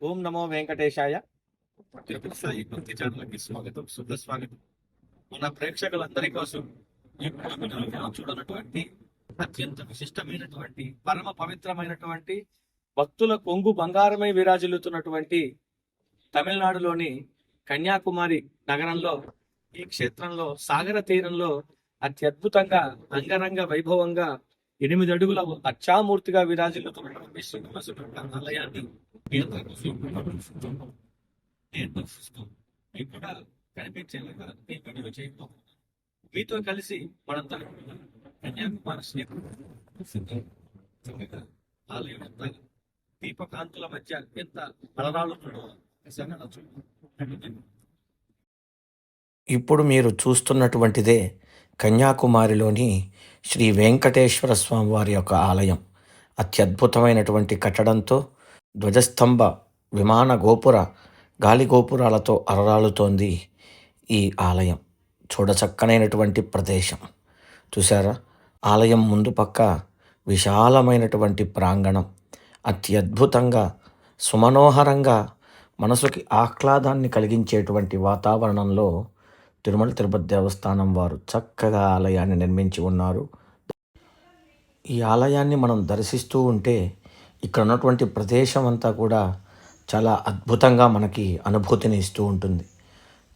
ఓం నమో వెంకటేశాయ. తిరుపతి సాయి భక్తి ఛానల్కి స్వాగతం, స్వాగతం. మన ప్రేక్షకులందరి కోసం ఎప్పుడు మనం చూడనటువంటి అత్యంత విశిష్టమైనటువంటి పరమ పవిత్రమైనటువంటి భక్తుల కొంగు బంగారమై విరాజిల్లుతున్నటువంటి తమిళనాడులోని కన్యాకుమారి నగరంలో ఈ క్షేత్రంలో సాగర తీరంలో అత్యద్భుతంగా అంగరంగ వైభవంగా 8 అడుగుల అచ్చామూర్తిగా విరాజిల్లుతున్నటువంటి శ్రీనివాసుడు ఆలయాన్ని కూడా కనిపించేలాగా ఈ వీడియో చేయబోతున్నాను. మీతో కలిసి మనందరం కన్యాకుమారి ఆలయం ఎంత దీపకాంతుల మధ్య ఎంత అలరాలుతుందో ఇప్పుడు మీరు చూస్తున్నటువంటిదే కన్యాకుమారిలోని శ్రీ వెంకటేశ్వర స్వామి వారి యొక్క ఆలయం. అత్యద్భుతమైనటువంటి కట్టడంతో ధ్వజస్తంభ విమాన గోపుర గాలి గోపురాలతో అరరాలుతోంది ఈ ఆలయం. చూడచక్కనైనటువంటి ప్రదేశం చూసారా. ఆలయం ముందు పక్క విశాలమైనటువంటి ప్రాంగణం అత్యద్భుతంగా సుమనోహరంగా మనసుకి ఆహ్లాదాన్ని కలిగించేటువంటి వాతావరణంలో తిరుమల తిరుపతి దేవస్థానం వారు చక్కగా ఆలయాన్ని నిర్మించి ఉన్నారు. ఈ ఆలయాన్ని మనం దర్శిస్తూ ఉంటే ఇక్కడ ఉన్నటువంటి ప్రదేశం అంతా కూడా చాలా అద్భుతంగా మనకి అనుభూతిని ఇస్తూ ఉంటుంది.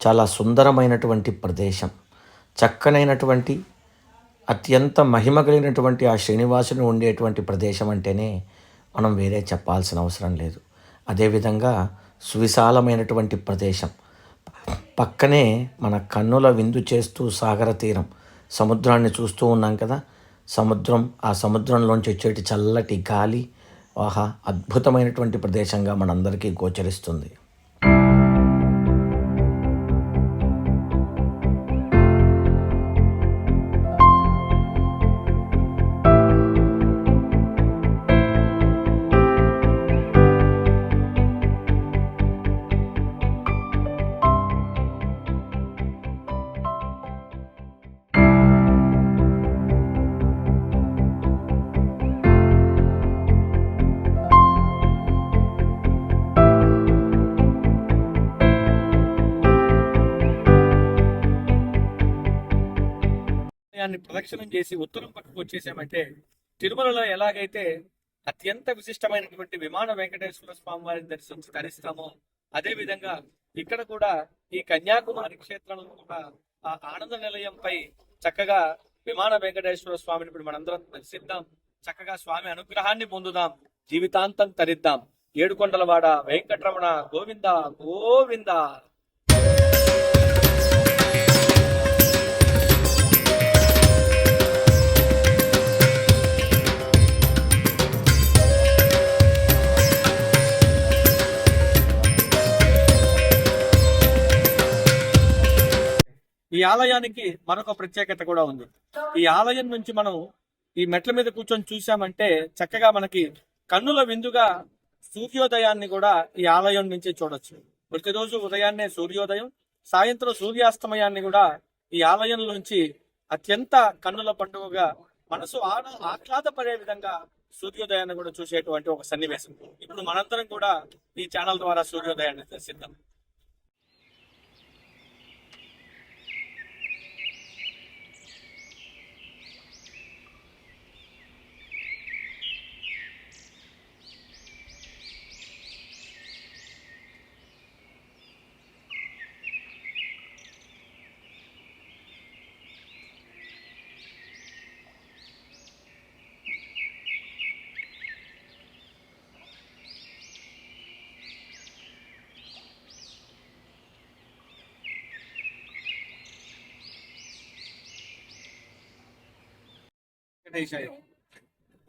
చాలా సుందరమైనటువంటి ప్రదేశం, చక్కనైనటువంటి అత్యంత మహిమ కలిగినటువంటి ఆ శ్రీనివాసుని ఉండేటువంటి ప్రదేశం అంటేనే మనం వేరే చెప్పాల్సిన అవసరం లేదు. అదేవిధంగా సువిశాలమైనటువంటి ప్రదేశం, పక్కనే మన కన్నుల విందు చేస్తూ సాగర తీరం సముద్రాన్ని చూస్తూ ఉన్నాం కదా. సముద్రం, ఆ సముద్రంలోంచి వచ్చేటి చల్లటి గాలి, ఆహా అద్భుతమైనటువంటి ప్రదేశంగా మనందరికీ గోచరిస్తుంది. ప్రదక్షిణం చేసి ఉత్తరం పక్కకు వచ్చేసామంటే తిరుమలలో ఎలాగైతే అత్యంత విశిష్టమైనటువంటి విమాన వెంకటేశ్వర స్వామి వారిని దర్శించి తరిస్తామో అదే విధంగా ఇక్కడ కూడా ఈ కన్యాకుమారి క్షేత్రంలో కూడా ఆ ఆనంద నిలయంపై చక్కగా విమాన వెంకటేశ్వర స్వామిని ఇప్పుడు మనందరం దర్శిద్దాం. చక్కగా స్వామి అనుగ్రహాన్ని పొందుదాం, జీవితాంతం తరిద్దాం. ఏడుకొండలవాడ వెంకటరమణ గోవింద గోవింద. ఈ ఆలయానికి మరొక ప్రత్యేకత కూడా ఉంది. ఈ ఆలయం నుంచి మనం ఈ మెట్ల మీద కూర్చొని చూసామంటే చక్కగా మనకి కన్నుల విందుగా సూర్యోదయాన్ని కూడా ఈ ఆలయం నుంచి చూడొచ్చు. ప్రతిరోజు ఉదయాన్నే సూర్యోదయం, సాయంత్రం సూర్యాస్తమయాన్ని కూడా ఈ ఆలయంలోంచి అత్యంత కన్నుల పండుగగా మనసు ఆహ్లాదపడే విధంగా సూర్యోదయాన్ని కూడా చూసేటువంటి ఒక సన్నివేశం. ఇప్పుడు మనందరం కూడా ఈ ఛానల్ ద్వారా సూర్యోదయాన్ని దర్శిద్దాం.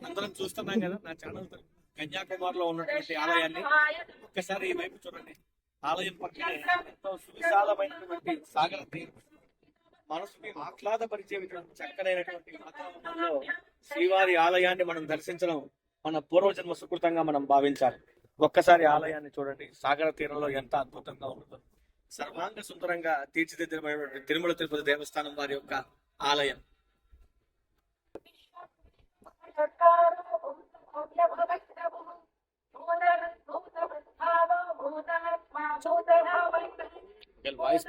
అందరం చూస్తున్నాం కదా నా ఛానల్. కన్యాకుమారిలో ఉన్నటువంటి ఆలయాన్ని ఒక్కసారి ఈ వైపు చూడండి. ఆలయం పక్కనే ఎంతో సువిశాలమైనటువంటి సాగర తీరం, మనసుకి ఆహ్లాదపరిచే చక్కనైనటువంటి వాతావరణంలో శ్రీవారి ఆలయాన్ని మనం దర్శించడం మన పూర్వజన్మ సుకృతంగా మనం భావించాలి. ఒక్కసారి ఆలయాన్ని చూడండి. సాగర తీరంలో ఎంత అద్భుతంగా ఉంటుందో, సర్వాంగ సుందరంగా తీర్చిదిద్దమైనటువంటి తిరుమల తిరుపతి దేవస్థానం వారి యొక్క ఆలయం. Sarkar, వీళ్ళ వాయిస్